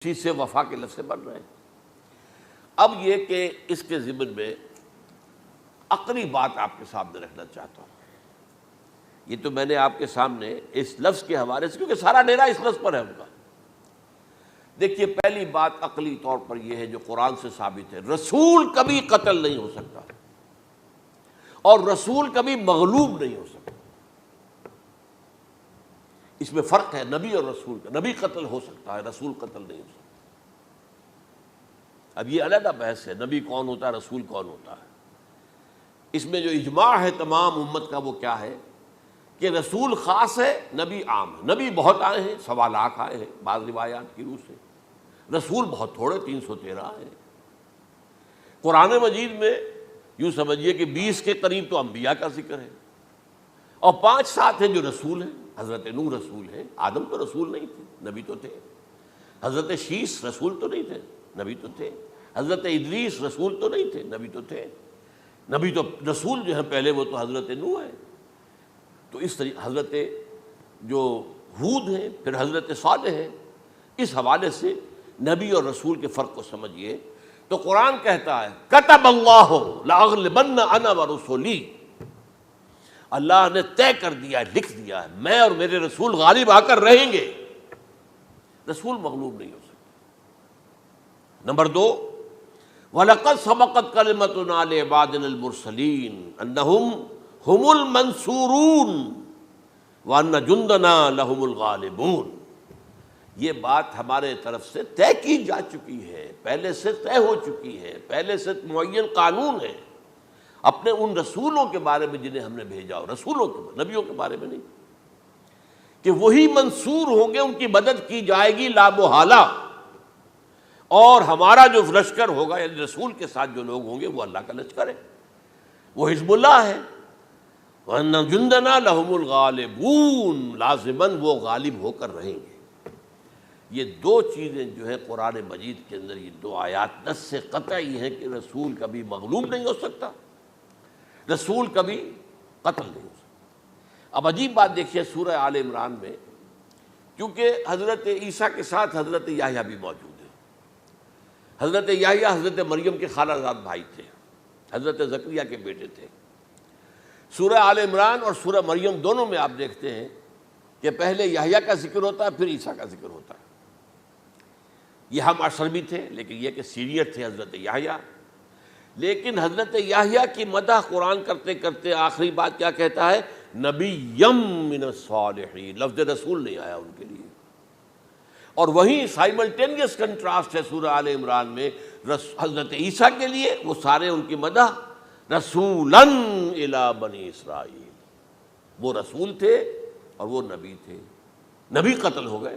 اسی سے وفا کے لفظ بن رہے ہیں۔ اب یہ کہ اس کے ضمن میں عقلی بات آپ کے سامنے رکھنا چاہتا ہوں۔ یہ تو میں نے آپ کے سامنے اس لفظ کے حوالے سے، کیونکہ سارا ڈیرا اس لفظ پر ہے ان کا۔ دیکھیے، پہلی بات عقلی طور پر یہ ہے جو قرآن سے ثابت ہے، رسول کبھی قتل نہیں ہو سکتا اور رسول کبھی مغلوب نہیں ہو سکتا۔ اس میں فرق ہے نبی اور رسول کا۔ نبی قتل ہو سکتا ہے، رسول قتل نہیں ہو سکتا۔ اب یہ علیحدہ بحث ہے، نبی کون ہوتا ہے، رسول کون ہوتا ہے۔ اس میں جو اجماع ہے تمام امت کا وہ کیا ہے کہ رسول خاص ہے، نبی عام ہے۔ نبی بہت آئے ہیں، 1.25 لاکھ آئے ہیں بعض روایات کی روح سے، رسول بہت تھوڑے 313 ہیں۔ قرآن مجید میں یوں سمجھیے کہ 20 کے قریب تو انبیاء کا ذکر ہے اور 5-7 ہیں جو رسول ہیں۔ حضرت نوح رسول ہیں، آدم تو رسول نہیں تھے، نبی تو تھے۔ حضرت شیس رسول تو نہیں تھے، نبی تو تھے۔ حضرت ادریس رسول تو نہیں تھے، نبی تو تھے۔ نبی تو رسول جو ہیں پہلے وہ تو حضرت نوح ہے۔ تو اس طریقے حضرت جو ہود ہیں، پھر حضرت صالح ہیں۔ اس حوالے سے نبی اور رسول کے فرق کو سمجھیے تو قرآن کہتا ہے کتب اللہ لاغلبن انا ورسلی، اللہ نے طے کر دیا ہے، لکھ دیا ہے، میں اور میرے رسول غالب آ کر رہیں گے۔ رسول مغلوب نہیں ہو سکتا۔ نمبر 2، وَلَقَدْ سَبَقَتْ كَلِمَتُنَا لِعِبَادِنَا الْمُرْسَلِينَ أَنَّهُمْ هُمُ الْمَنْصُورُونَ وَأَنَّ جُنْدَنَا لَهُمُ الْغَالِبُونَ۔ یہ بات ہمارے طرف سے طے کی جا چکی ہے، پہلے سے طے ہو چکی ہے، پہلے سے معین قانون ہے اپنے ان رسولوں کے بارے میں جنہیں ہم نے بھیجا ہو، رسولوں کے، نبیوں کے بارے میں نہیں، کہ وہی منصور ہوں گے، ان کی مدد کی جائے گی لا محالہ، اور ہمارا جو لشکر ہوگا یعنی رسول کے ساتھ جو لوگ ہوں گے وہ اللہ کا لشکر ہے، وہ حزب اللہ ہے۔ وَأَنَّ جُنْدَنَا لَهُمُ الْغَالِبُونَ، لازماً وہ غالب ہو کر رہیں گے۔ یہ دو چیزیں جو ہے قرآن مجید کے اندر، یہ دو آیات نص سے قطعی ہیں کہ رسول کبھی مغلوب نہیں ہو سکتا، رسول کبھی قتل نہیں ہو سکتا۔ اب عجیب بات دیکھیے سورہ آل عمران میں، کیونکہ حضرت عیسیٰ کے ساتھ حضرت یحییٰ بھی موجود ہیں۔ حضرت یحییٰ حضرت مریم کے خالہ زاد بھائی تھے، حضرت زکریا کے بیٹے تھے۔ سورہ آل عمران اور سورہ مریم دونوں میں آپ دیکھتے ہیں کہ پہلے یحییٰ کا ذکر ہوتا ہے، پھر عیسیٰ کا ذکر ہوتا ہے۔ یہ ہم عصر بھی تھے، لیکن یہ کہ سینئر تھے حضرت یحییٰ۔ لیکن حضرت یحییٰ کی مدح قرآن کرتے کرتے آخری بات کیا کہتا ہے، نبیم من الصالحین، لفظ رسول نہیں آیا ان کے لیے۔ اور وہیں سائملٹینیس کنٹراسٹ ہے سورہ آل عمران میں حضرت عیسیٰ کے لیے، وہ سارے ان کی مدح رسولاً الی بنی اسرائیل، وہ رسول تھے اور وہ نبی تھے۔ نبی قتل ہو گئے،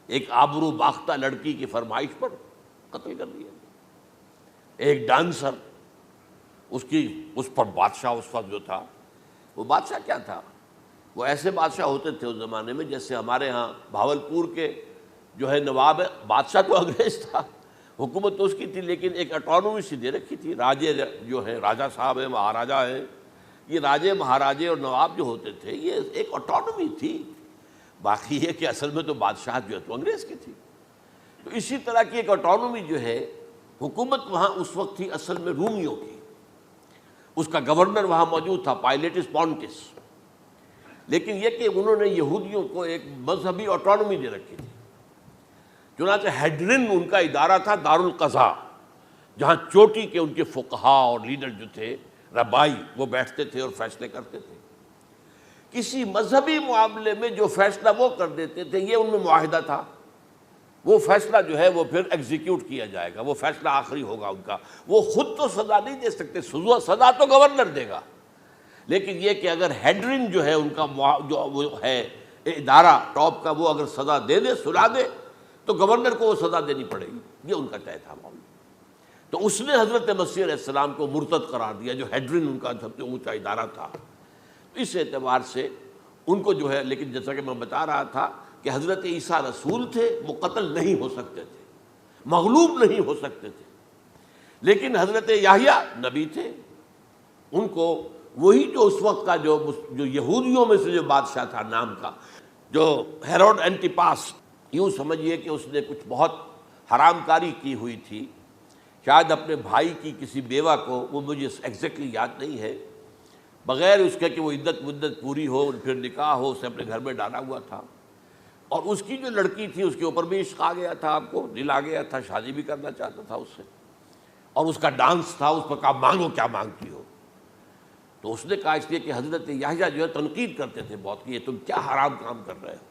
ایک آبرو باختہ لڑکی کی فرمائش پر قتل کر دیا۔ ایک ڈانسر، اس پر بادشاہ اس وقت جو تھا، وہ بادشاہ کیا تھا، وہ ایسے بادشاہ ہوتے تھے اس زمانے میں جیسے ہمارے ہاں بھاولپور کے جو ہے نواب ہے، بادشاہ تو انگریز تھا، حکومت تو اس کی تھی، لیکن ایک اٹانومی سی دے رکھی تھی۔ راجے جو ہے، راجہ صاحب ہیں، مہاراجہ ہیں، یہ راجے مہاراجے اور نواب جو ہوتے تھے یہ ایک اٹانومی تھی۔ باقی یہ کہ اصل میں تو بادشاہ جو ہے تو انگریز کی تھی۔ تو اسی طرح کی ایک اٹانومی جو ہے حکومت وہاں اس وقت تھی اصل میں رومیوں کی۔ اس کا گورنر وہاں موجود تھا، پائلیٹس پونٹس، لیکن یہ کہ انہوں نے یہودیوں کو ایک مذہبی اٹانومی دے رکھی تھی۔ چنانچہ ہیڈرن ان کا ادارہ تھا، دارالقضاء، جہاں چوٹی کے ان کے فقہاء اور لیڈر جو تھے، ربائی، وہ بیٹھتے تھے اور فیصلے کرتے تھے۔ کسی مذہبی معاملے میں جو فیصلہ وہ کر دیتے تھے، یہ ان میں معاہدہ تھا، وہ فیصلہ جو ہے وہ پھر ایگزیکیوٹ کیا جائے گا، وہ فیصلہ آخری ہوگا ان کا۔ وہ خود تو سزا نہیں دے سکتے، سزا تو گورنر دے گا، لیکن یہ کہ اگر ہیڈرن جو ہے ان کا جو وہ ہے ادارہ ٹاپ کا، وہ اگر سزا دے دے، سلا دے، تو گورنر کو وہ سزا دینی پڑے گی۔ یہ ان کا طے تھا معاملہ۔ تو اس نے حضرت مسیح علیہ السلام کو مرتد قرار دیا، جو ہیڈرن ان کا سب سے اونچا ادارہ تھا۔ اس اعتبار سے ان کو جو ہے، لیکن جیسا کہ میں بتا رہا تھا کہ حضرت عیسیٰ رسول تھے، وہ قتل نہیں ہو سکتے تھے، مغلوب نہیں ہو سکتے تھے، لیکن حضرت یحییٰ نبی تھے، ان کو وہی جو اس وقت کا جو یہودیوں میں سے جو بادشاہ تھا نام کا، جو ہیروڈ اینٹیپاس، یوں سمجھیے کہ اس نے کچھ بہت حرام کاری کی ہوئی تھی، شاید اپنے بھائی کی کسی بیوہ کو، وہ مجھے ایگزیکٹلی یاد نہیں ہے، بغیر اس کے کہ وہ عدت مدت پوری ہو پھر نکاح ہو، اسے اپنے گھر میں ڈالا ہوا تھا، اور اس کی جو لڑکی تھی اس کے اوپر بھی عشق آ گیا تھا، آپ کو دل آ گیا تھا، شادی بھی کرنا چاہتا تھا اس سے، اور اس کا ڈانس تھا، اس پر کہا مانگو کیا مانگتی ہو۔ تو اس نے کہا، اس لیے کہ حضرت یحییٰ جو ہے تنقید کرتے تھے بہت کہ یہ تم کیا حرام کام کر رہے ہو،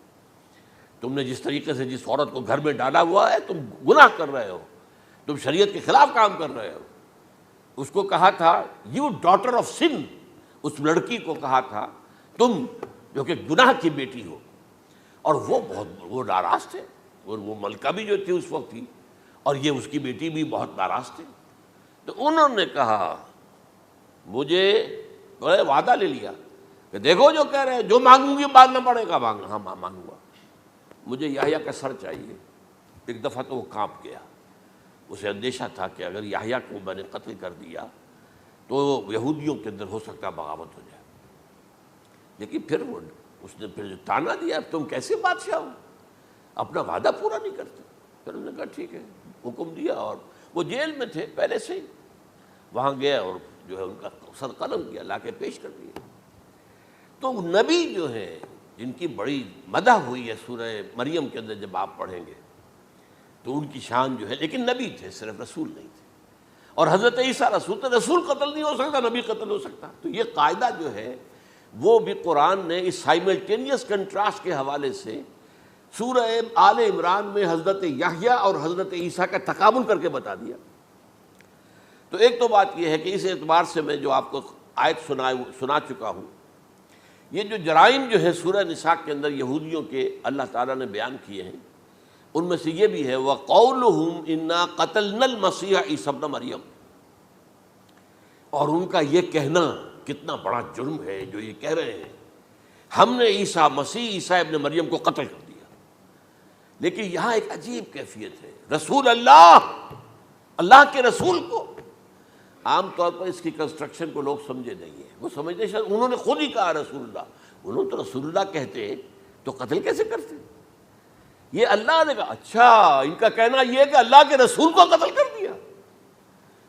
تم نے جس طریقے سے جس عورت کو گھر میں ڈالا ہوا ہے تم گناہ کر رہے ہو، تم شریعت کے خلاف کام کر رہے ہو۔ اس کو کہا تھا یو ڈاٹر آف سن، اس لڑکی کو کہا تھا تم جو کہ گناہ کی بیٹی ہو، اور وہ ناراض تھے، اور وہ ملکہ بھی جو تھی اس وقت تھی، اور یہ اس کی بیٹی بھی بہت ناراض تھے۔ تو انہوں نے کہا، مجھے وعدہ لے لیا کہ دیکھو جو کہہ رہے ہیں، جو مانگوں گی مانگنا پڑے گا، ہاں مانگوں گا، مجھے یحییٰ کا سر چاہیے۔ ایک دفعہ تو وہ کانپ گیا، اسے اندیشہ تھا کہ اگر یحییٰ کو میں نے قتل کر دیا تو یہودیوں کے اندر ہو سکتا بغاوت ہو جائے، لیکن پھر اس نے پھر جو تانا دیا، تم کیسے بادشاہ ہو، اپنا وعدہ پورا نہیں کرتے۔ پھر انہوں نے کہا ٹھیک ہے، حکم دیا، اور وہ جیل میں تھے پہلے سے ہی، وہاں گیا اور جو ہے ان کا سر قلم کیا، لا کے پیش کر دیا۔ تو نبی جو ہے جن کی بڑی مدح ہوئی ہے سورہ مریم کے اندر، جب آپ پڑھیں گے تو ان کی شان جو ہے، لیکن نبی تھے، صرف رسول نہیں تھے، اور حضرت عیسیٰ رسول تھے، رسول قتل نہیں ہو سکتا، نبی قتل ہو سکتا۔ تو یہ قاعدہ جو ہے وہ بھی قرآن نے اس سائملٹینیس کنٹراسٹ کے حوالے سے سورہ آل عمران میں حضرت یحییٰ اور حضرت عیسیٰ کا تقابل کر کے بتا دیا۔ تو ایک تو بات یہ ہے کہ اس اعتبار سے میں جو آپ کو آیت سنا چکا ہوں، یہ جو جرائم جو ہے سورہ نساء کے اندر یہودیوں کے اللہ تعالیٰ نے بیان کیے ہیں، ان میں سے یہ بھی ہے وَقَوْلُهُمْ إِنَّا قَتَلْنَا الْمَسِيحَ عِيسَى ابْنَ مَرْيَمَ، اور ان کا یہ کہنا کتنا بڑا جرم ہے جو یہ کہہ رہے ہیں ہم نے عیسیٰ ابن مریم کو قتل کر دیا۔ لیکن یہاں ایک عجیب کیفیت ہے، رسول اللہ کے رسول کو، عام طور پر اس کی کنسٹرکشن کو لوگ سمجھے نہیں ہیں، وہ سمجھتے شاید انہوں نے خود ہی کہا رسول اللہ، انہوں تو رسول اللہ کہتے تو قتل کیسے کرتے؟ یہ اللہ نے کہا، اچھا ان کا کہنا یہ کہ اللہ کے رسول کو قتل کر دیا۔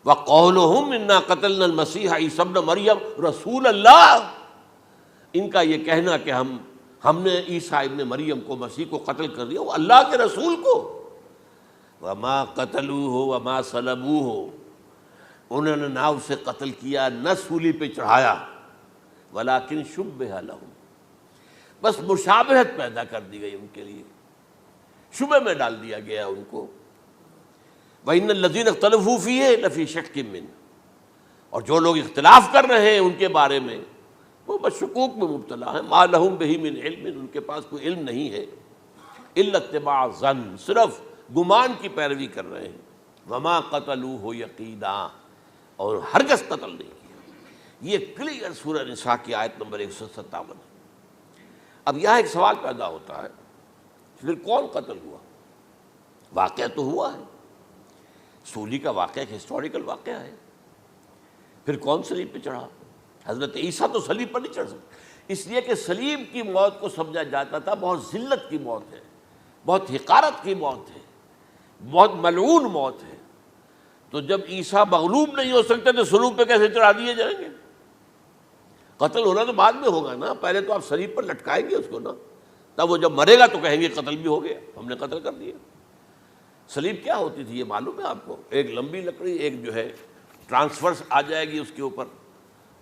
وَقَوْلُهُمْ إِنَّا قَتَلْنَا الْمَسِيحَ عِيسَى ابْنَ مَرْيَمَ رسول اللہ، ان کا یہ کہنا کہ ہم نے عیسیٰ ابن مریم کو، مسیح کو قتل کر دیا، وہ اللہ کے رسول کو۔ وَمَا قَتَلُوهُ وَمَا صَلَبُوهُ، انہوں نے نہ اسے قتل کیا نہ سولی پہ چڑھایا، وَلَٰكِن شُبِّهَ لَهُمْ، بس مشابہت پیدا کر دی گئی ان کے لیے، شبہ میں ڈال دیا گیا ان کو۔ وَإِنَّ الَّذِينَ اخْتَلَفُوا فِيهِ لَفِي شَكٍّ مِّنْهُ، اور جو لوگ اختلاف کر رہے ہیں ان کے بارے میں وہ بس شکوک میں مبتلا ہیں، مَا لَهُم بِهِ مِنْ عِلْمٍ، ان کے پاس کوئی علم نہیں ہے، إِلَّا اتِّبَاعَ الظَّنِّ، صرف گمان کی پیروی کر رہے ہیں، وَمَا قَتَلُوهُ يَقِينًا، اور ہرگز قتل نہیں کیا۔ یہ کلیئر سورہ نساء کی آیت نمبر 157 ہے۔ اب یہاں ایک سوال پیدا ہوتا ہے، پھر کون قتل ہوا؟ واقعہ تو ہوا ہے، سولی کا واقعہ ایک ہسٹوریکل واقعہ ہے، پھر کون صلیب پہ چڑھا؟ حضرت عیسیٰ تو صلیب پر نہیں چڑھ سکتے، اس لیے کہ صلیب کی موت کو سمجھا جاتا تھا بہت ذلت کی موت ہے، بہت حقارت کی موت ہے، بہت ملعون موت ہے۔ تو جب عیسیٰ مغلوب نہیں ہو سکتے تو صلیب پہ کیسے چڑھا دیے جائیں گے؟ قتل ہونا تو بعد میں ہوگا نا، پہلے تو آپ صلیب پر لٹکائیں گے اس کو نا، تب وہ جب مرے گا تو کہیں گے قتل بھی ہو گیا، ہم نے قتل کر دیا۔ صلیب کیا ہوتی تھی یہ معلوم ہے آپ کو؟ ایک لمبی لکڑی، ایک جو ہے ٹرانسفرس آ جائے گی اس کے اوپر،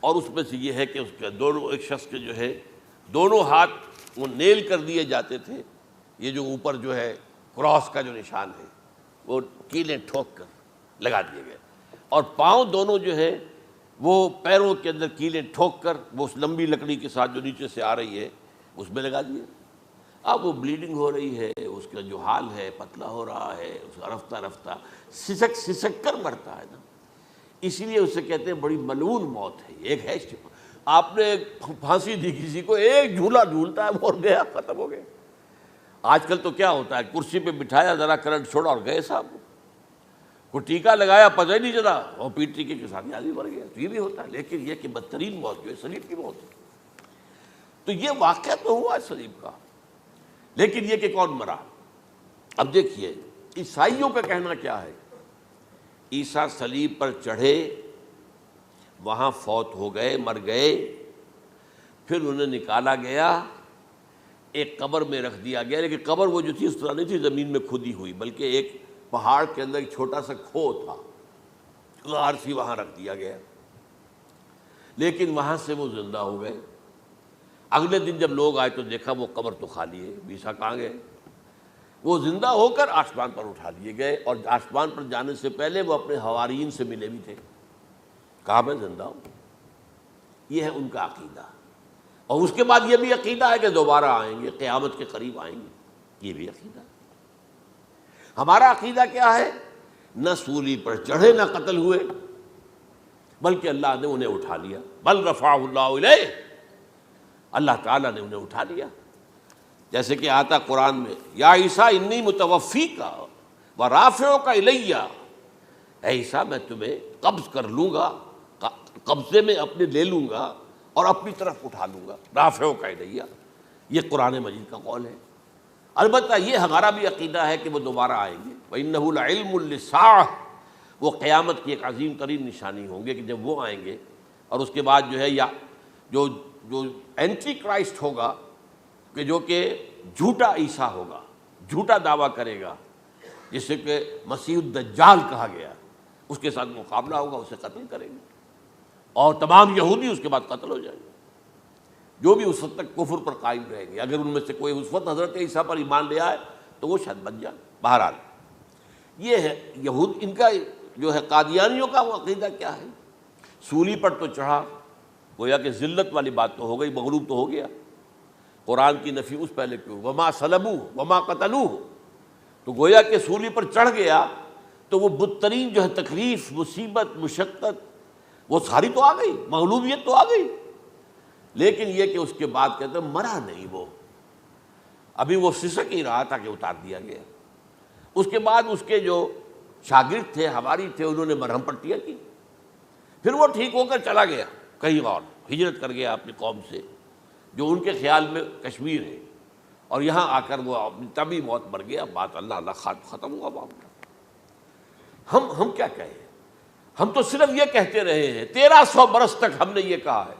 اور اس میں سے یہ ہے کہ اس کے دونوں، ایک شخص کے جو ہے دونوں ہاتھ وہ نیل کر دیے جاتے تھے، یہ جو اوپر جو ہے کراس کا جو نشان ہے وہ کیلیں ٹھوک کر لگا دیے گئے، اور پاؤں دونوں جو ہے وہ پیروں کے اندر کیلیں ٹھوک کر وہ اس لمبی لکڑی کے ساتھ جو نیچے سے آ رہی ہے اس میں لگا دیے۔ اب وہ بلیڈنگ ہو رہی ہے، اس کا جو حال ہے پتلا ہو رہا ہے، اس کا رفتہ رفتہ سسک کر مرتا ہے نا، اسی لیے اسے کہتے ہیں بڑی ملعون موت ہے۔ ایک ہے آپ نے پھانسی دی کسی کو، ایک جھولا جھولتا ہے وہ اور گیا، ختم ہو گیا۔ آج کل تو کیا ہوتا ہے، کرسی پہ بٹھایا، ذرا کرنٹ چھوڑا اور گئے صاحب، کو ٹیکا لگایا پتہ ہی نہیں چلا، اور پیٹ ٹیکے کے ساتھ آدمی مر گیا، تو یہ بھی ہوتا ہے۔ لیکن یہ کہ بدترین موت جو ہے صلیب کی موت ہے۔ تو یہ واقعہ تو ہوا ہے صلیب کا، لیکن یہ کہ کون مرا؟ اب دیکھیے عیسائیوں کا کہنا کیا ہے، عیسیٰ صلیب پر چڑھے، وہاں فوت ہو گئے، مر گئے، پھر انہیں نکالا گیا، ایک قبر میں رکھ دیا گیا، لیکن قبر وہ جو تھی اس طرح نہیں تھی زمین میں کھودی ہوئی، بلکہ ایک پہاڑ کے اندر ایک چھوٹا سا کھو تھا، غار سی، وہاں رکھ دیا گیا، لیکن وہاں سے وہ زندہ ہو گئے۔ اگلے دن جب لوگ آئے تو دیکھا وہ قبر تو خالی ہے، عیسیٰ کہاں گئے؟ وہ زندہ ہو کر آسمان پر اٹھا لیے گئے، اور آسمان پر جانے سے پہلے وہ اپنے حواریین سے ملے بھی تھے، کہا میں زندہ ہوں۔ یہ ہے ان کا عقیدہ، اور اس کے بعد یہ بھی عقیدہ ہے کہ دوبارہ آئیں گے، قیامت کے قریب آئیں گے، یہ بھی عقیدہ ہے۔ ہمارا عقیدہ کیا ہے؟ نہ سولی پر چڑھے نہ قتل ہوئے، بلکہ اللہ نے انہیں اٹھا لیا، بل رفعہ اللہ الیہ، اللہ تعالیٰ نے انہیں اٹھا لیا۔ جیسے کہ آتا قرآن میں، یا عیسیٰ انی متوفیک ورافعک الیہ، اے عیسیٰ میں تمہیں قبض کر لوں گا، قبضے میں اپنے لے لوں گا اور اپنی طرف اٹھا لوں گا، رافعک الیہ، یہ قرآن مجید کا قول ہے۔ البتہ یہ ہمارا بھی عقیدہ ہے کہ وہ دوبارہ آئیں گے، وَإِنَّهُ لَعِلْمٌ لِلسَّاعَةِ، وہ قیامت کی ایک عظیم ترین نشانی ہوں گے کہ جب وہ آئیں گے، اور اس کے بعد جو ہے یا جو اینٹی کرائسٹ ہوگا، کہ جو کہ جھوٹا عیسیٰ ہوگا، جھوٹا دعویٰ کرے گا، جسے کہ مسیح الدجال کہا گیا، اس کے ساتھ مقابلہ ہوگا، اسے قتل کریں گے، اور تمام یہودی اس کے بعد قتل ہو جائیں گے، جو بھی اس وقت تک کفر پر قائم رہیں گے۔ اگر ان میں سے کوئی اس وقت حضرت عیسیٰ پر ایمان لے آئے تو وہ شاید بن جائے۔ بہرحال یہ ہے یہود، ان کا جو ہے قادیانیوں کا وہ عقیدہ کیا ہے، سولی پر تو چڑھا، گویا کہ ذلت والی بات تو ہو گئی، مغلوب تو ہو گیا، قرآن کی نفی اس پہلے کیوں، وما صلبوہ وما قتلوہ، تو گویا کہ سولی پر چڑھ گیا تو وہ بدترین جو ہے تکلیف، مصیبت، مشقت، وہ ساری تو آ گئی، مغلوبیت تو آ گئی، لیکن یہ کہ اس کے بعد کہتے ہیں مرا نہیں، وہ ابھی وہ سسک ہی رہا تھا کہ اتار دیا گیا۔ اس کے بعد اس کے جو شاگرد تھے، حواری تھے، انہوں نے مرہم پٹیاں کی، پھر وہ ٹھیک ہو کر چلا گیا کہیں اور، ہجرت کر گیا اپنی قوم سے، جو ان کے خیال میں کشمیر ہے، اور یہاں آ کر وہ اپنی طبی موت مر گیا، بات اللہ ختم ہوا معاملہ۔ ہم کیا کہیں؟ ہم تو صرف یہ کہتے رہے ہیں، 1300 برس تک ہم نے یہ کہا ہے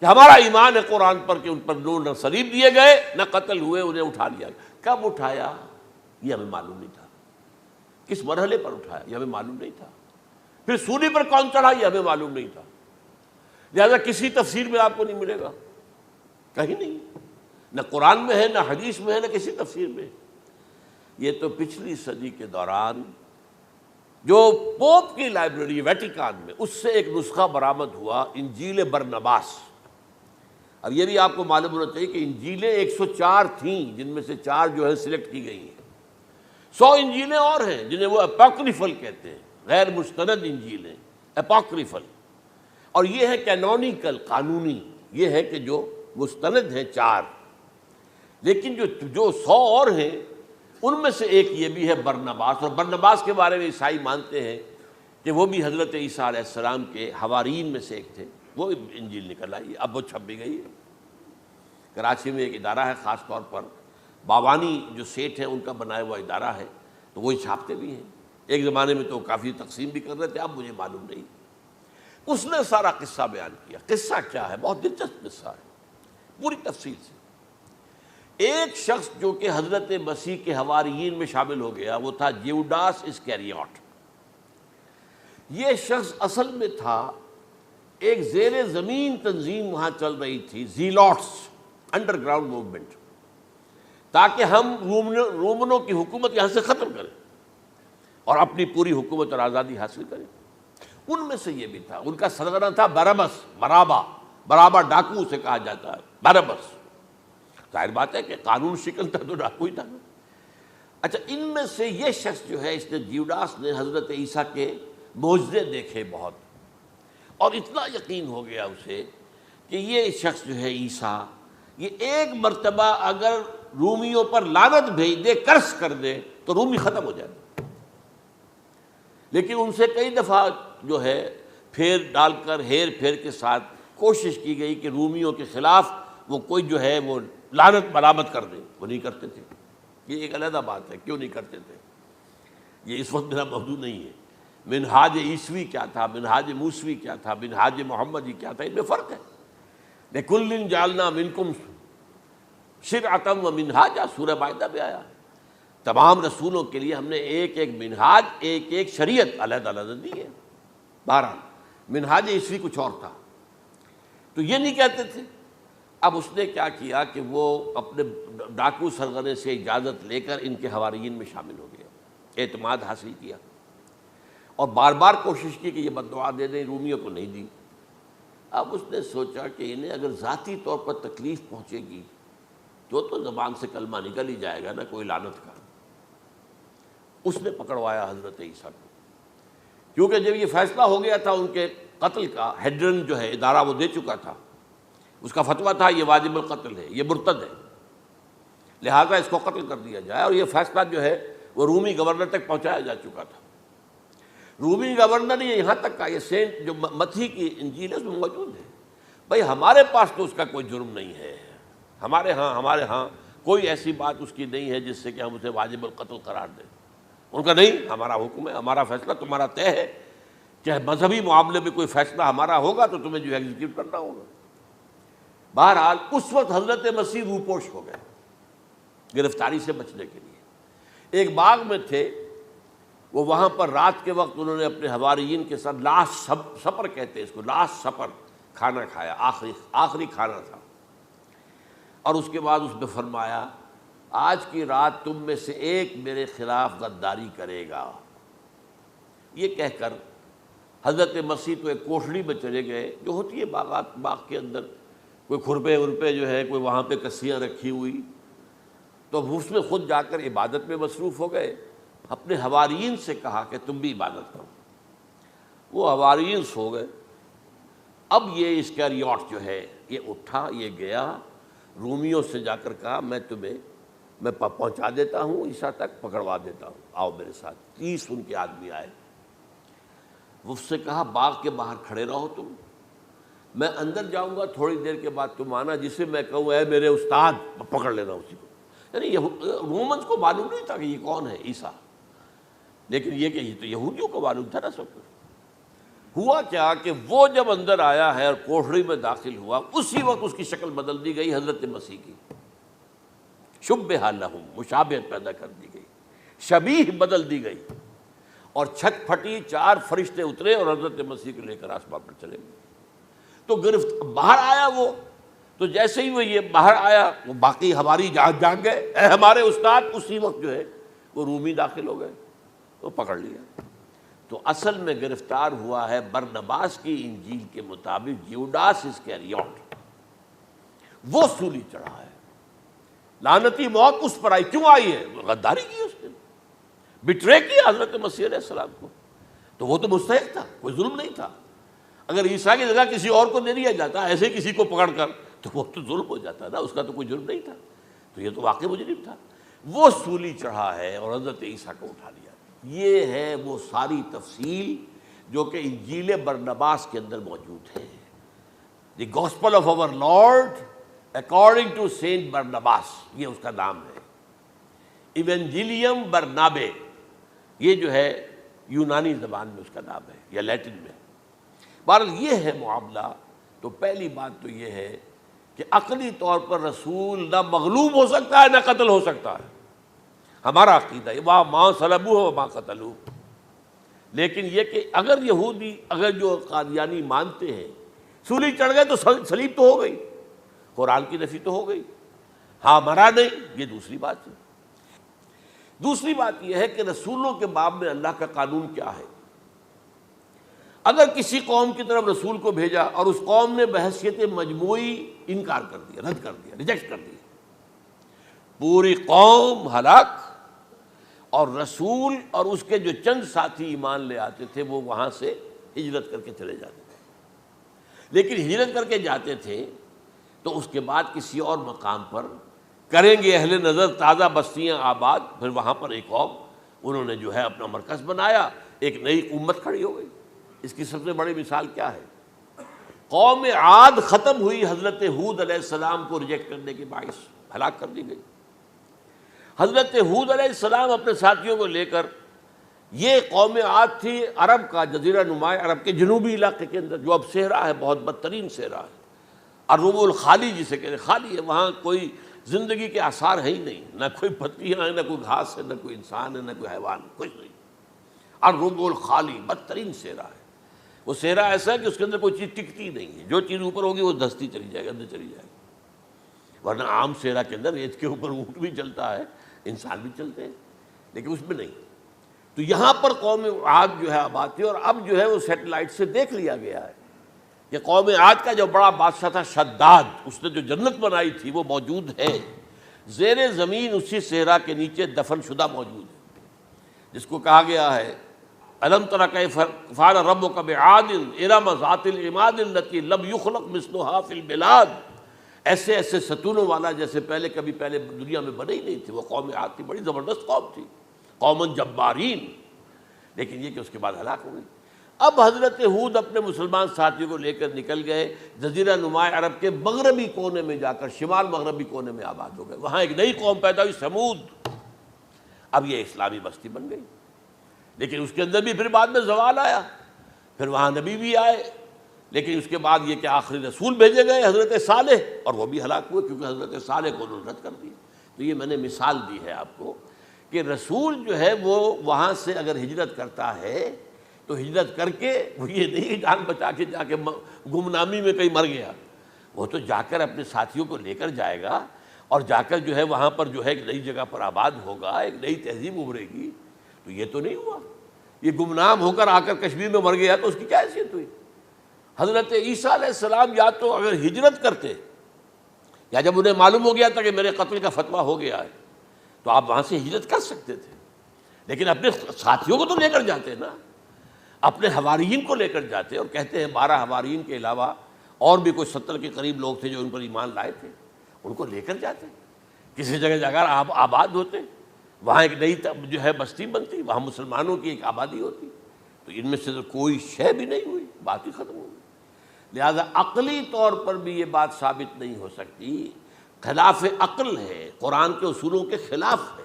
کہ ہمارا ایمان ہے قرآن پر کہ ان پر نہ صلیب دیے گئے نہ قتل ہوئے، انہیں اٹھا لیا گیا۔ کب اٹھایا یہ ہمیں معلوم نہیں تھا، کس مرحلے پر اٹھایا یہ ہمیں معلوم نہیں تھا، پھر سولی پر کون چڑھا یہ ہمیں معلوم نہیں تھا، لہذا کسی تفسیر میں آپ کو نہیں ملے گا، کہیں نہیں، نہ قرآن میں ہے، نہ حدیث میں ہے، نہ کسی تفسیر میں۔ یہ تو پچھلی صدی کے دوران جو پوپ کی لائبریری ویٹیکان میں، اس سے ایک نسخہ برآمد ہوا، انجیل برنباس۔ اب یہ بھی آپ کو معلوم ہونا چاہیے کہ انجیلیں 104 تھیں، جن میں سے 4 جو ہے سلیکٹ کی گئی ہیں، 100 انجیلیں اور ہیں جنہیں وہ اپوکریفل کہتے ہیں، غیر مستند انجیلیں، اپوکریفل، اور یہ ہے کینونیکل، قانونی، یہ ہے کہ جو مستند ہیں 4، لیکن جو 100 اور ہیں ان میں سے ایک یہ بھی ہے برنباس، اور برنباس کے بارے میں عیسائی مانتے ہیں کہ وہ بھی حضرت عیسیٰ علیہ السلام کے حواریین میں سے ایک تھے، وہ انجیل نکل آئی، اب وہ چھپ بھی گئی ہے۔ کراچی میں ایک ادارہ ہے خاص طور پر، باوانی جو سیٹھ ہیں ان کا بنایا ہوا ادارہ ہے، تو وہی چھاپتے بھی ہیں، ایک زمانے میں تو کافی تقسیم بھی کر رہے تھے، اب مجھے معلوم نہیں۔ اس نے سارا قصہ بیان کیا۔ قصہ کیا ہے؟ بہت دلچسپ قصہ ہے، پوری تفصیل سے۔ ایک شخص جو کہ حضرت مسیح کے حواریین میں شامل ہو گیا، وہ تھا جیوڈاس اسکریوٹ۔ یہ شخص اصل میں تھا ایک زیر زمین تنظیم وہاں چل رہی تھی، زیلوٹس، انڈر گراؤنڈ موومنٹ، تاکہ ہم رومنوں کی حکومت یہاں سے ختم کریں اور اپنی پوری حکومت اور آزادی حاصل کریں۔ ان میں سے یہ بھی تھا، ان کا سرغنہ تھا برابس، برابا ڈاکو اسے کہا جاتا ہے، برابس۔ ظاہر بات ہے کہ قانون شکن تھا تو ڈاکو ہی تھا۔ اچھا، ان میں سے یہ شخص جو ہے، اس نے جیوڈاس نے حضرت عیسیٰ کے معجزے دیکھے بہت، اور اتنا یقین ہو گیا اسے کہ یہ شخص جو ہے عیسیٰ، یہ ایک مرتبہ اگر رومیوں پر لعنت بھیج دے، کرس کر دے، تو رومی ختم ہو جائے۔ لیکن ان سے کئی دفعہ جو ہے پھیر ڈال کر، ہیر پھیر کے ساتھ کوشش کی گئی کہ رومیوں کے خلاف وہ کوئی جو ہے وہ لعنت برآمد کر دے، وہ نہیں کرتے تھے۔ یہ ایک علیحدہ بات ہے، کیوں نہیں کرتے تھے، یہ اس وقت میرا موضوع نہیں ہے۔ منہاج عیسوی کیا تھا، منہاج موسوی کیا تھا، منہاج محمدی کیا تھا، ان میں فرق ہے۔ لِكُلٍّ جَعَلْنَا مِنْكُمْ شِرْعَةً وَمِنْہاجًا، سورہ مائدہ میں آیا ہے۔ تمام رسولوں کے لیے ہم نے ایک ایک منہاج، ایک ایک شریعت علیحدہ علیحدہ دی ہے۔ بہرحال منہاج عیسوی کچھ اور تھا، تو یہ نہیں کہتے تھے۔ اب اس نے کیا کیا کہ وہ اپنے ڈاکو سرغنے سے اجازت لے کر ان کے حواریین میں شامل ہو گیا، اعتماد حاصل کیا، اور بار بار کوشش کی کہ یہ بد دعا دے دیں، رومیوں کو نہیں دی۔ اب اس نے سوچا کہ انہیں اگر ذاتی طور پر تکلیف پہنچے گی تو زبان سے کلمہ نکل ہی جائے گا نا کوئی لعنت کا۔ اس نے پکڑوایا حضرت عیسیٰ کو، کیونکہ جب یہ فیصلہ ہو گیا تھا ان کے قتل کا، ہیڈرن جو ہے ادارہ وہ دے چکا تھا، اس کا فتویٰ تھا یہ واجب القتل ہے، یہ مرتد ہے، لہذا اس کو قتل کر دیا جائے، اور یہ فیصلہ جو ہے وہ رومی گورنر تک پہنچایا جا چکا تھا۔ رومی گورنر نے یہاں تک کہا، یہ سینٹ جو متی کی انجیل ہے اس میں موجود ہے، بھائی ہمارے پاس تو اس کا کوئی جرم نہیں ہے، ہمارے ہاں کوئی ایسی بات اس کی نہیں ہے جس سے کہ ہم اسے واجب القتل قرار دیں۔ ان کا نہیں، ہمارا حکم ہے، ہمارا فیصلہ تمہارا طے ہے، چاہے مذہبی معاملے میں کوئی فیصلہ ہمارا ہوگا تو تمہیں جو ایگزیکیوٹ کرنا ہوگا۔ بہرحال اس وقت حضرت مسیح روپوش ہو گئے گرفتاری سے بچنے کے لیے۔ ایک باغ میں تھے وہ، وہاں پر رات کے وقت انہوں نے اپنے حواریین کے ساتھ لاسٹ سپر کہتے ہیں اس کو، لاسٹ سپر کھانا کھایا، آخری کھانا تھا، اور اس کے بعد اس نے فرمایا آج کی رات تم میں سے ایک میرے خلاف غداری کرے گا۔ یہ کہہ کر حضرت مسیح تو ایک کوٹھڑی میں چلے گئے، جو ہوتی ہے باغ کے اندر، کوئی کھرپے ورپے جو ہے، کوئی وہاں پہ کسیاں رکھی ہوئی، تو اس میں خود جا کر عبادت میں مصروف ہو گئے۔ اپنے حواریین سے کہا کہ تم بھی عبادت کرو، وہ حواریین سو گئے۔ اب یہ اسکریوٹ جو ہے یہ اٹھا، یہ گیا رومیوں سے جا کر کہا میں پہنچا دیتا ہوں عیسیٰ تک، پکڑوا دیتا ہوں، آؤ میرے ساتھ۔ 30 ان کے آدمی آئے، وہ اس سے کہا باغ کے باہر کھڑے رہو تم، میں اندر جاؤں گا، تھوڑی دیر کے بعد تم آنا، جسے میں کہوں اے میرے استاد، پکڑ لینا اسی کو۔ یعنی رومنز کو معلوم نہیں تھا کہ یہ کون ہے عیسیٰ، لیکن یہ کہ یہ تو یہودیوں کو معلوم تھا نا سب کچھ۔ ہوا کیا کہ وہ جب اندر آیا ہے اور کوٹھڑی میں داخل ہوا، اسی وقت اس کی شکل بدل دی گئی حضرت مسیح کی، شبہ لہم، مشابہت پیدا کر دی گئی، شبیہ بدل دی گئی، اور چھت پھٹی، 4 فرشتے اترے اور حضرت مسیح کو لے کر آسمان پر چلے گئے۔ تو باہر آیا وہ، تو جیسے ہی وہ یہ باہر آیا، وہ باقی ہماری جان گئے، اے ہمارے استاد، اسی وقت جو ہے وہ رومی داخل ہو گئے، تو پکڑ لیا۔ تو اصل میں گرفتار ہوا ہے برنباس کی انجیل کے مطابق یوڈاس اسکریوٹ، وہ سولی چڑھا ہے۔ لعنتی موت اس پر آئی، کیوں آئی ہے؟ غداری کی اس نے، بٹرے کیا حضرت مسیح علیہ السلام کو، تو وہ تو مستحق تھا، کوئی ظلم نہیں تھا۔ اگر عیسیٰ کی جگہ کسی اور کو دے دیا جاتا ایسے کسی کو پکڑ کر، تو وہ تو ظلم ہو جاتا نا، اس کا تو کوئی جرم نہیں تھا، تو یہ تو واقعی مجرم تھا۔ وہ سولی چڑھا ہے اور حضرت عیسیٰ کو اٹھا لیا۔ یہ ہے وہ ساری تفصیل جو کہ انجیل برنباس کے اندر موجود ہے۔ The gospel of our Lord according to saint Barnabas, یہ اس کا نام ہے۔ ایونجیلیم برنابے، یہ جو ہے یونانی زبان میں اس کا نام ہے، یا لیٹن میں۔ بہرحال یہ ہے معاملہ۔ تو پہلی بات تو یہ ہے کہ عقلی طور پر رسول نہ مغلوب ہو سکتا ہے نہ قتل ہو سکتا ہے، ہمارا عقیدہ ہے، ماں صلبوہ وما قتلوہ۔ لیکن یہ کہ اگر یہودی، اگر جو قادیانی مانتے ہیں سولی چڑھ گئے تو صلیب تو ہو گئی، قرآن کی نفی تو ہو گئی، ہاں مرا نہیں، یہ دوسری بات ہے۔ دوسری بات یہ ہے کہ رسولوں کے باب میں اللہ کا قانون کیا ہے۔ اگر کسی قوم کی طرف رسول کو بھیجا اور اس قوم نے بحیثیت مجموعی انکار کر دیا، رد کر دیا، ریجیکٹ کر دیا، پوری قوم ہلاک، اور رسول اور اس کے جو چند ساتھی ایمان لے آتے تھے وہ وہاں سے ہجرت کر کے چلے جاتے تھے۔ لیکن ہجرت کر کے جاتے تھے تو اس کے بعد کسی اور مقام پر کریں گے اہل نظر تازہ بستیاں آباد، پھر وہاں پر ایک قوم انہوں نے جو ہے اپنا مرکز بنایا، ایک نئی امت کھڑی ہو گئی۔ اس کی سب سے بڑی مثال کیا ہے؟ قوم عاد ختم ہوئی حضرت ہود علیہ السلام کو ریجیکٹ کرنے کے باعث، ہلاک کر دی گئی۔ حضرت ہود علیہ السلام اپنے ساتھیوں کو لے کر، یہ قوم عاد تھی عرب کا جزیرہ نما عرب کے جنوبی علاقے کے اندر، جو اب صحرا ہے، بہت بدترین صحرا ہے، الربع الخالی جسے کہتے ہیں، خالی ہے، وہاں کوئی زندگی کے آثار ہے ہی نہیں، نہ کوئی پتیاں ہیں، نہ کوئی گھاس ہے، نہ کوئی انسان ہے، نہ کوئی حیوان، کچھ نہیں۔ الربع الخالی، بدترین صحرا ہے۔ وہ صحرا ایسا ہے کہ اس کے اندر کوئی چیز ٹکتی نہیں ہے، جو چیز اوپر ہوگی وہ دھستی چلی جائے گی، اندر چلی جائے گی۔ ورنہ عام صحرا کے اندر ریت کے اوپر اونٹ بھی چلتا ہے، انسان بھی چلتے ہیں، لیکن اس میں نہیں۔ تو یہاں پر قوم عاد جو ہے آباد تھی، اور اب جو ہے وہ سیٹلائٹ سے دیکھ لیا گیا ہے کہ قوم عاد کا جو بڑا بادشاہ تھا شداد، اس نے جو جنت بنائی تھی وہ موجود ہے، زیر زمین اسی صحرا کے نیچے دفن شدہ موجود ہے، جس کو کہا گیا ہے الم تر کیف فعل ربک بعاد ارم ذات العماد التی لم یخلق مثلها فی البلاد۔ ایسے ایسے ستونوں والا جیسے پہلے دنیا میں بنے ہی نہیں تھے۔ وہ قوم عاد تھی، بڑی زبردست قوم تھی، قوم جبارین، لیکن یہ کہ اس کے بعد ہلاک ہو گئی۔ اب حضرت ہود اپنے مسلمان ساتھیوں کو لے کر نکل گئے، جزیرہ نما عرب کے مغربی کونے میں جا کر، شمال مغربی کونے میں آباد ہو گئے۔ وہاں ایک نئی قوم پیدا ہوئی، سمود۔ اب یہ اسلامی بستی بن گئی، لیکن اس کے اندر بھی پھر بعد میں زوال آیا، پھر وہاں نبی بھی آئے، لیکن اس کے بعد یہ کہ آخری رسول بھیجے گئے حضرت صالح، اور وہ بھی ہلاک ہوئے کیونکہ حضرت صالح کو انہوں نے رد کر دیا۔ تو یہ میں نے مثال دی ہے آپ کو کہ رسول جو ہے وہ وہاں سے اگر ہجرت کرتا ہے تو ہجرت کر کے وہ یہ نہیں جان بچا کے جا کے گمنامی میں کہیں مر گیا، وہ تو جا کر اپنے ساتھیوں کو لے کر جائے گا، اور جا کر جو ہے وہاں پر جو ہے ایک نئی جگہ پر آباد ہوگا، ایک نئی تہذیب ابھرے گی۔ تو یہ تو نہیں ہوا، یہ گمنام ہو کر آ کر کشمیر میں مر گیا، تو اس کی کیا حیثیت ہوئی؟ حضرت عیسیٰ علیہ السلام یا تو اگر ہجرت کرتے، یا جب انہیں معلوم ہو گیا تھا کہ میرے قتل کا فتویٰ ہو گیا ہے، تو آپ وہاں سے ہجرت کر سکتے تھے، لیکن اپنے ساتھیوں کو تو لے کر جاتے نا، اپنے حواریین کو لے کر جاتے، اور کہتے ہیں 12 حواریین کے علاوہ اور بھی کوئی 70 کے قریب لوگ تھے جو ان پر ایمان لائے تھے، ان کو لے کر جاتے، کسی جگہ جا کر آباد ہوتے، وہاں ایک نئی جو ہے بستی بنتی، وہاں مسلمانوں کی ایک آبادی ہوتی۔ تو ان میں سے تو کوئی شے بھی نہیں ہوئی، بات ہی ختم ہو گئی۔ لہذا عقلی طور پر بھی یہ بات ثابت نہیں ہو سکتی، خلاف عقل ہے، قرآن کے اصولوں کے خلاف ہے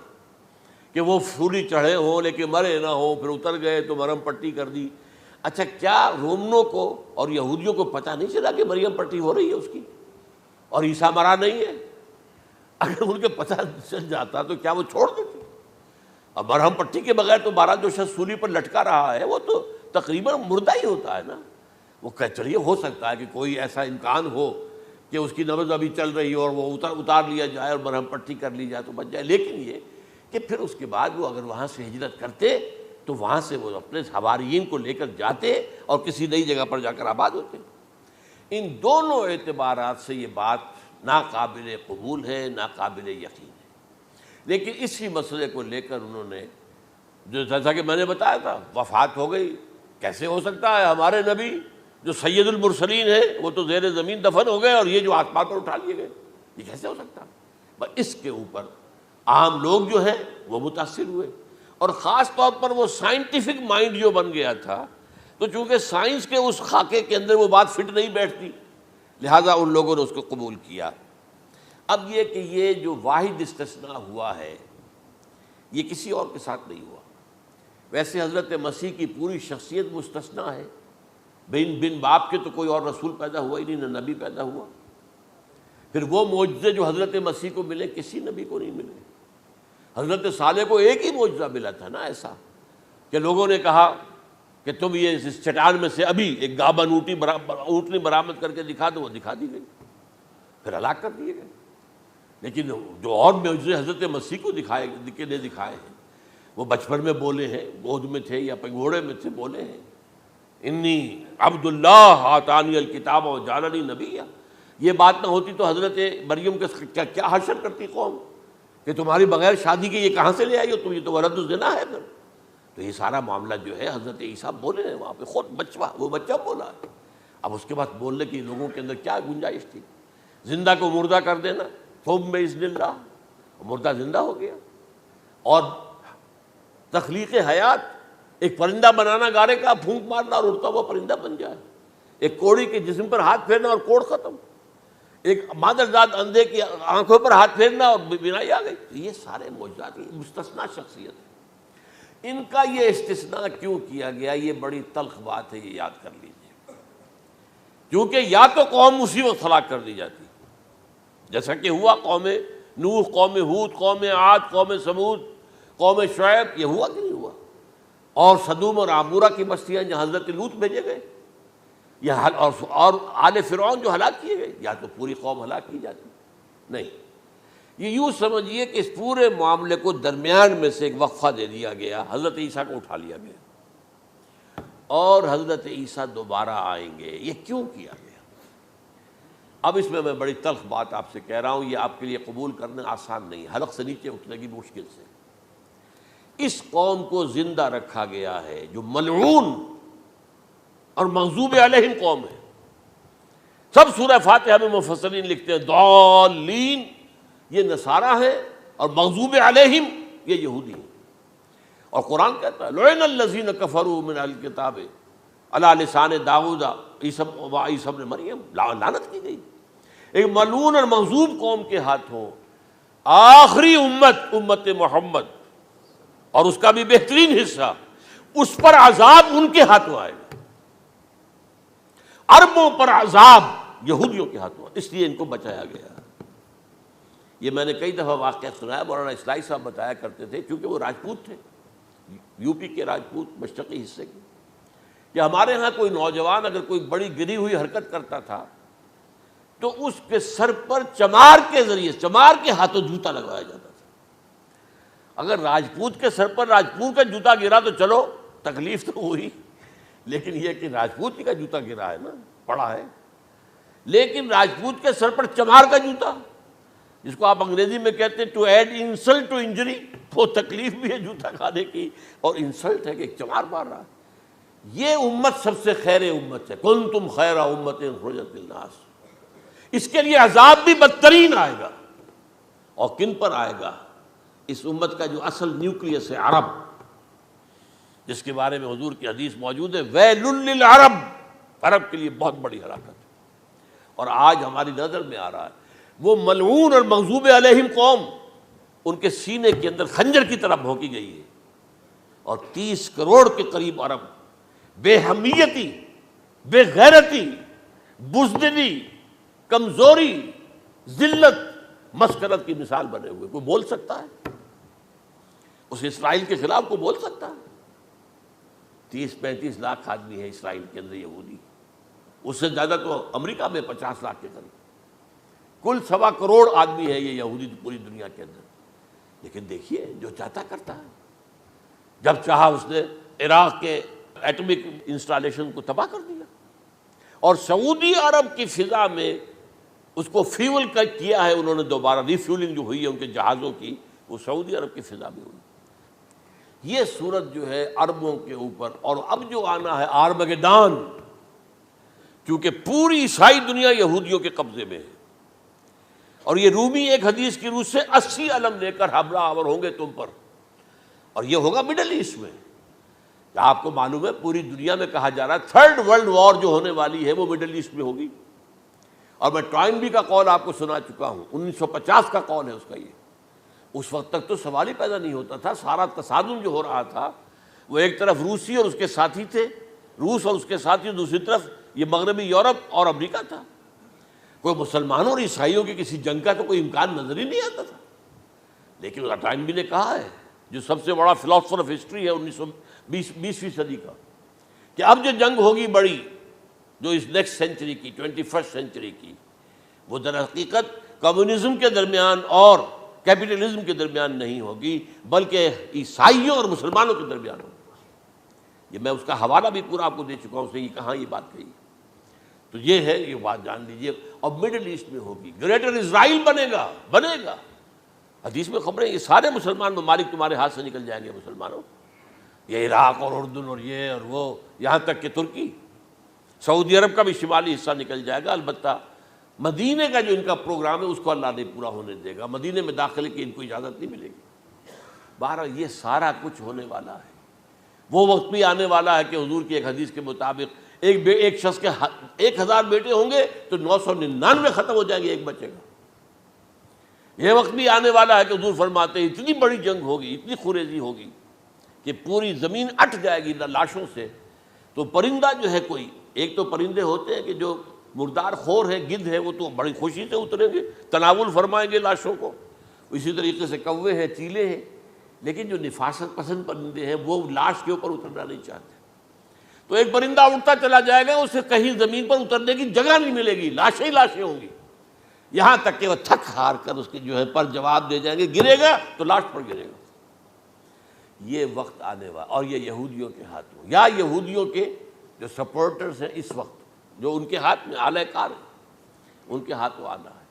کہ وہ پھولی چڑھے ہوں لیکن مرے نہ ہوں، پھر اتر گئے تو مرہم پٹی کر دی۔ اچھا، کیا رومنوں کو اور یہودیوں کو پتہ نہیں چلا کہ مریم پٹی ہو رہی ہے اس کی اور عیسیٰ مرا نہیں ہے؟ اگر ان کے پتہ چل جاتا تو کیا وہ چھوڑ دیتے؟ اب مرہم پٹی کے بغیر تو 12 جو شخص سولی پر لٹکا رہا ہے وہ تو تقریباً مردہ ہی ہوتا ہے نا۔ وہ چلیے ہو سکتا ہے کہ کوئی ایسا امکان ہو کہ اس کی نبض ابھی چل رہی ہو اور وہ اتار لیا جائے اور مرہم پٹی کر لی جائے تو بچ جائے، لیکن یہ کہ پھر اس کے بعد وہ اگر وہاں سے ہجرت کرتے تو وہاں سے وہ اپنے حواریین کو لے کر جاتے اور کسی نئی جگہ پر جا کر آباد ہوتے۔ ان دونوں اعتبارات سے یہ بات ناقابل قبول ہے، ناقابل یقین ہے۔ لیکن اسی مسئلے کو لے کر انہوں نے، جو جیسا کہ میں نے بتایا تھا، وفات ہو گئی، کیسے ہو سکتا ہے ہمارے نبی جو سید المرسلین ہے وہ تو زیر زمین دفن ہو گئے اور یہ جو آسمان پر اٹھا لیے گئے، یہ کیسے ہو سکتا؟ بس اس کے اوپر عام لوگ جو ہیں وہ متاثر ہوئے، اور خاص طور پر وہ سائنٹیفک مائنڈ جو بن گیا تھا، تو چونکہ سائنس کے اس خاکے کے اندر وہ بات فٹ نہیں بیٹھتی، لہٰذا ان لوگوں نے اس کو قبول کیا۔ اب یہ کہ یہ جو واحد استثناء ہوا ہے یہ کسی اور کے ساتھ نہیں ہوا۔ ویسے حضرت مسیح کی پوری شخصیت مستثنیٰ ہے، بن باپ کے تو کوئی اور رسول پیدا ہوا ہی نہیں، نہ نبی پیدا ہوا۔ پھر وہ معجزے جو حضرت مسیح کو ملے کسی نبی کو نہیں ملے۔ حضرت صالح کو ایک ہی معجزہ ملا تھا نا، ایسا کہ لوگوں نے کہا کہ تم یہ اس چٹان میں سے ابھی ایک گابن اونٹنی برآمد کر کے دکھا دو، وہ دکھا دی گئی، پھر ہلاک کر دیے گئے۔ لیکن جو اور معجزے حضرت مسیح کو دکھائے ہیں وہ بچپن میں بولے ہیں، گود میں تھے یا پگھوڑے میں تھے، بولے ہیں انی عبداللہ آتانی الکتاب و جعلنی نبیہ۔ یہ بات نہ ہوتی تو حضرت مریم کے کیا حشر کرتی قوم کہ تمہاری بغیر شادی کے یہ کہاں سے لے آئی ہو تم، یہ تو ولد الزنا ہے پھر۔ تو یہ سارا معاملہ جو ہے حضرت عیسیٰ بولے ہیں وہاں پہ، خود وہ بچہ بولا ہے۔ اب اس کے بعد بولنے کی لوگوں کے اندر کیا گنجائش تھی؟ زندہ کو مردہ کر دینا، ثم باذن اللہ، مردہ زندہ ہو گیا۔ اور تخلیق حیات، ایک پرندہ بنانا گارے کا، پھونک مارنا اور اڑتا ہوا پرندہ بن جائے، ایک کوڑی کے جسم پر ہاتھ پھیرنا اور کوڑ ختم۔ ایک مادرزاد اندھے کی آنکھوں پر ہاتھ پھیرنا اور بینائی آ گئی. یہ سارے معجزات مستثنا شخصیت ہے. ان کا یہ استثناء کیوں کیا گیا؟ یہ بڑی تلخ بات ہے، یہ یاد کر لیجیے. کیونکہ یا تو قوم اسی وقت ہلاک کر دی جاتی جیسا کہ ہوا قوم نوح، قوم ہود، قوم عاد، قوم ثمود، قوم شعیب. یہ ہوا کہ نہیں ہوا؟ اور سدوم اور عمورہ کی بستیاں جہاں حضرت لوط بھیجے گئے، اور آل فرعون جو ہلاک کیے گئے. یا تو پوری قوم ہلاک کی جاتی، نہیں. یہ یوں سمجھیے کہ اس پورے معاملے کو درمیان میں سے ایک وقفہ دے دیا گیا. حضرت عیسیٰ کو اٹھا لیا گیا اور حضرت عیسیٰ دوبارہ آئیں گے. یہ کیوں کیا گیا؟ اب اس میں بڑی تلخ بات آپ سے کہہ رہا ہوں، یہ آپ کے لیے قبول کرنا آسان نہیں، حلق سے نیچے اٹھنے کی مشکل سے. اس قوم کو زندہ رکھا گیا ہے جو ملعون اور مغضوب علیہم قوم ہے. سب سورہ فاتحہ میں مفسرین لکھتے ہیں ضالین یہ نصارہ ہیں اور مغضوب علیہم یہ یہودی ہیں. اور قرآن کہتا ہے لعن الذین کفروا من اہل الکتاب علی لسان داؤد وعیسی ابن مریم. لعنت کی گئی ایک ملعون اور مغضوب قوم کے ہاتھوں. آخری امت محمد اور اس کا بھی بہترین حصہ، اس پر عذاب ان کے ہاتھوں آئے گا. عربوں پر عذاب یہودیوں کے ہاتھوں، اس لیے ان کو بچایا گیا. یہ میں نے کئی دفعہ واقعہ سنایا. مولانا اصلاحی صاحب بتایا کرتے تھے، کیونکہ وہ راجپوت تھے، یو پی کے راجپوت مشرقی حصے کے، کہ ہمارے ہاں کوئی نوجوان اگر کوئی بڑی گری ہوئی حرکت کرتا تھا تو اس کے سر پر چمار کے ذریعے، چمار کے ہاتھوں جوتا لگوایا جاتا تھا. اگر راجپوت کے سر پر راجپوت کا جوتا گرا تو چلو تکلیف تو ہوئی، لیکن یہ کہ راجپوت کا جوتا گرا ہے نا، پڑا ہے. لیکن راجپوت کے سر پر چمار کا جوتا، جس کو آپ انگریزی میں کہتے ہیں to add insult to injury, وہ تکلیف بھی ہے جوتا کھانے کی اور انسلٹ ہے کہ ایک چمار مار رہا ہے. یہ امت سب سے خیر امت ہے. کنتم خیر امت اخرجت للناس. اس کے لیے عذاب بھی بدترین آئے گا. اور کن پر آئے گا؟ اس امت کا جو اصل نیوکلیس ہے عرب، جس کے بارے میں حضور کی حدیث موجود ہے ویل للعرب. عرب کے لیے بہت بڑی ہلاکت ہے. اور آج ہماری نظر میں آ رہا ہے وہ ملعون اور مغضوب علیہم قوم ان کے سینے کے اندر خنجر کی طرح بھونکی گئی ہے. اور 30 کروڑ کے قریب عرب بے حمیتی، بے غیرتی، بزدلی، کمزوری، ذلت، مسکرت کی مثال بنے ہوئے. کوئی بول سکتا ہے اس اسرائیل کے خلاف؟ کوئی بول سکتا ہے؟ 30-35 لاکھ آدمی ہے اسرائیل کے اندر یہودی، اس سے زیادہ تو امریکہ میں 50 لاکھ کے قریب. کل 1.25 کروڑ آدمی ہے یہ یہودی پوری دنیا کے اندر. لیکن دیکھیے جو چاہتا کرتا ہے. جب چاہا اس نے عراق کے ایٹمک انسٹالیشن کو تباہ کر دیا، اور سعودی عرب کی فضا میں اس کو فیول کیا ہے انہوں نے. دوبارہ ریفیولنگ جو ہوئی ہے ان کے جہازوں کی، وہ سعودی عرب کی فضا میں ہوئی. یہ صورت جو ہے عربوں کے اوپر. اور اب جو آنا ہے آرمگدان، کیونکہ پوری عیسائی دنیا یہودیوں کے قبضے میں ہے. اور یہ رومی ایک حدیث کی روح سے 80 علم لے کر حملہ آور ہوں گے تم پر. اور یہ ہوگا مڈل ایسٹ میں. آپ کو معلوم ہے پوری دنیا میں کہا جا رہا ہے 3rd ورلڈ وار جو ہونے والی ہے وہ مڈل ایسٹ میں ہوگی. اور میں ٹوائنبی کا قول آپ کو سنا چکا ہوں، 1950 کا قول ہے اس کا. یہ اس وقت تک تو سوال ہی پیدا نہیں ہوتا تھا. سارا تصادم جو ہو رہا تھا وہ ایک طرف روسی اور اس کے ساتھی تھے، روس اور اس کے ساتھی، دوسری طرف یہ مغربی یورپ اور امریکہ تھا. کوئی مسلمانوں اور عیسائیوں کی کسی جنگ کا تو کوئی امکان نظر ہی نہیں آتا تھا. لیکن ٹائنبی نے کہا ہے، جو سب سے بڑا فلاسفر آف ہسٹری ہے 20ویں صدی کا، کہ اب جو جنگ ہوگی بڑی، جو اس نیکسٹ سینچری کی، 21st سینچری کی، وہ در حقیقت کمیونزم کے درمیان اور کیپٹلزم کے درمیان نہیں ہوگی، بلکہ عیسائیوں اور مسلمانوں کے درمیان ہوگی. یہ میں اس کا حوالہ بھی پورا آپ کو دے چکا ہوں، اس نے یہ کہاں یہ بات کہی. تو یہ ہے، یہ بات جان لیجیے. اور مڈل ایسٹ میں ہوگی، گریٹر اسرائیل بنے گا. حدیث میں خبریں، یہ سارے مسلمان ممالک تمہارے ہاتھ سے نکل جائیں گے مسلمانوں. یہ عراق اور اردن اور یہ اور وہ، یہاں تک کہ ترکی، سعودی عرب کا بھی شمالی حصہ نکل جائے گا. البتہ مدینے کا جو ان کا پروگرام ہے اس کو اللہ نہیں پورا ہونے دے گا. مدینے میں داخلے کی ان کو اجازت نہیں ملے گی. بہرحال یہ سارا کچھ ہونے والا ہے. وہ وقت بھی آنے والا ہے کہ حضور کی ایک حدیث کے مطابق ایک شخص کے 1000 بیٹے ہوں گے تو 999 ختم ہو جائیں گے ایک بچے کا۔ یہ وقت بھی آنے والا ہے کہ حضور فرماتے ہیں اتنی بڑی جنگ ہوگی، اتنی خوریزی ہوگی کہ پوری زمین اٹ جائے گی لاشوں سے۔ تو پرندہ جو ہے کوئی، ایک تو پرندے ہوتے ہیں کہ جو مردار خور ہے، گدھ ہے، وہ تو بڑی خوشی سے اتریں گے، تناول فرمائیں گے لاشوں کو۔ اسی طریقے سے کوے ہیں، چیلے ہیں، لیکن جو نفاست پسند پرندے ہیں وہ لاش کے اوپر اترنا نہیں چاہتے۔ تو ایک پرندہ اڑتا چلا جائے گا، اسے کہیں زمین پر اترنے کی جگہ نہیں ملے گی، لاشیں ہی لاشیں ہوں گی، یہاں تک کہ وہ تھک ہار کر اس کے جو ہے پر جواب دے جائیں گے، گرے گا تو لاش پر گرے گا۔ یہ وقت آنے والا، اور یہ یہودیوں کے ہاتھوں، یا یہودیوں کے جو سپورٹرز ہیں اس وقت، جو ان کے ہاتھ میں آلہ کار ہیں، ان کے ہاتھوں آنا ہے۔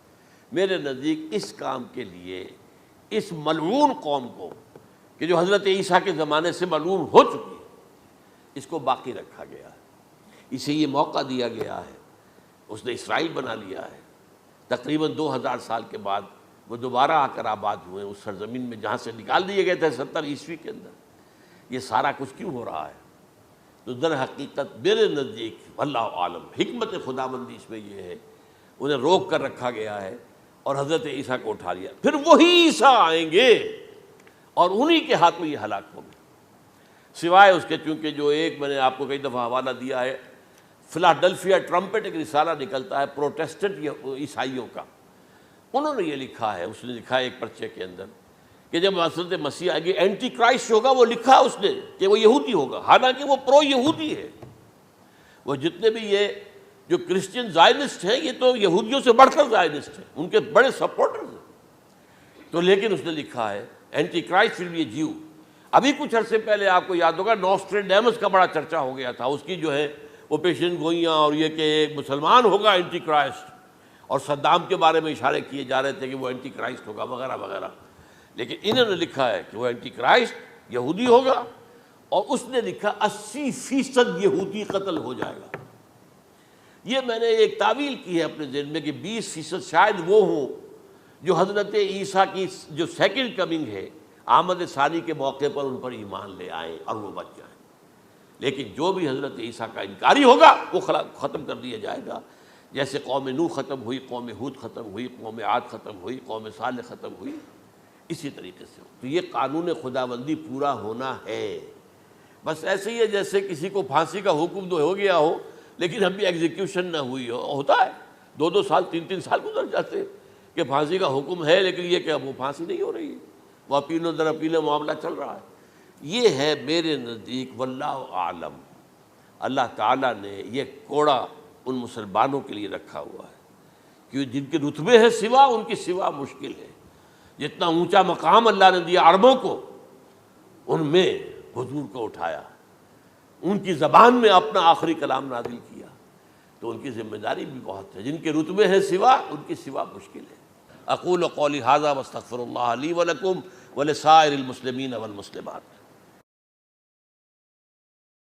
میرے نزدیک اس کام کے لیے اس ملعون قوم کو، کہ جو حضرت عیسیٰ کے زمانے سے ملعون ہو چکی ہے، اس کو باقی رکھا گیا ہے، اسے یہ موقع دیا گیا ہے۔ اس نے اسرائیل بنا لیا ہے، تقریباً 2000 سال کے بعد وہ دوبارہ آ کر آباد ہوئے اس سرزمین میں جہاں سے نکال دیے گئے تھے 70 عیسوی کے اندر۔ یہ سارا کچھ کیوں ہو رہا ہے؟ تو در حقیقت میرے نزدیک واللہ عالم حکمت خداوندی اس میں یہ ہے، انہیں روک کر رکھا گیا ہے اور حضرت عیسیٰ کو اٹھا لیا۔ پھر وہی عیسیٰ آئیں گے اور انہی کے ہاتھ میں یہ ہلاک ہوں گے، سوائے اس کے چونکہ جو ایک میں نے آپ کو کئی دفعہ حوالہ دیا ہے، فلاڈلفیا ٹرمپٹ ایک رسالہ نکلتا ہے پروٹیسٹنٹ عیسائیوں کا، انہوں نے یہ لکھا ہے، اس نے لکھا ہے ایک پرچے کے اندر کہ جب حضرت مسیح آئے گی اینٹی کرائسٹ ہوگا، وہ لکھا اس نے کہ وہ یہودی ہوگا، حالانکہ وہ پرو یہودی ہے۔ وہ جتنے بھی یہ جو کرسچن زائنسٹ ہیں، یہ تو یہودیوں سے بڑھ کر زائنسٹ ہیں، ان کے بڑے سپورٹرز ہیں۔ تو لیکن اس نے لکھا ہے اینٹی کرائسٹ ول بی اے جیو۔ ابھی کچھ عرصے پہلے آپ کو یاد ہوگا نوسٹریڈیمس کا بڑا چرچا ہو گیا تھا، اس کی جو ہے وہ پیشن گوئیاں، اور یہ کہ ایک مسلمان ہوگا اینٹی کرائسٹ، اور صدام کے بارے میں اشارے کیے جا رہے تھے کہ وہ اینٹی کرائسٹ ہوگا وغیرہ وغیرہ۔ لیکن انہوں نے لکھا ہے کہ وہ اینٹی کرائسٹ یہودی ہوگا، اور اس نے لکھا 80% یہودی قتل ہو جائے گا۔ یہ میں نے ایک تعویل کی ہے اپنے ذہن میں کہ 20% شاید وہ ہوں جو حضرت عیسیٰ کی جو سیکنڈ کمنگ ہے، آمد ثانی کے موقع پر ان پر ایمان لے آئیں اور وہ بچ جائیں۔ لیکن جو بھی حضرت عیسیٰ کا انکاری ہوگا وہ ختم کر دیا جائے گا، جیسے قوم نوح ختم ہوئی، قوم ہود ختم ہوئی، قوم عاد ختم ہوئی، قوم صالح ختم ہوئی، اسی طریقے سے۔ تو یہ قانون خداوندی پورا ہونا ہے۔ بس ایسے ہی ہے جیسے کسی کو پھانسی کا حکم تو ہو گیا ہو لیکن ابھی ایگزیکیوشن نہ ہوئی ہو، ہوتا ہے 2 سال 3 سال گزر جاتے کہ پھانسی کا حکم ہے لیکن یہ کہ اب وہ پھانسی نہیں ہو رہی ہے، وہ اپیلوں در اپیلوں معاملہ چل رہا ہے۔ یہ ہے میرے نزدیک واللہ عالم، اللہ تعالیٰ نے یہ کوڑا ان مسلمانوں کے لیے رکھا ہوا ہے کہ جن کے رتبے ہیں سوا، ان کی سوا مشکل ہے۔ جتنا اونچا مقام اللہ نے دیا عربوں کو، ان میں حضور کو اٹھایا، ان کی زبان میں اپنا آخری کلام نازل کیا، تو ان کی ذمہ داری بھی بہت ہے۔ جن کے رتبے ہیں سوا، ان کی سوا مشکل ہے۔ اقول قولی ھذا واستغفر اللہ لی ولکم ولسائر المسلمین والمسلمات۔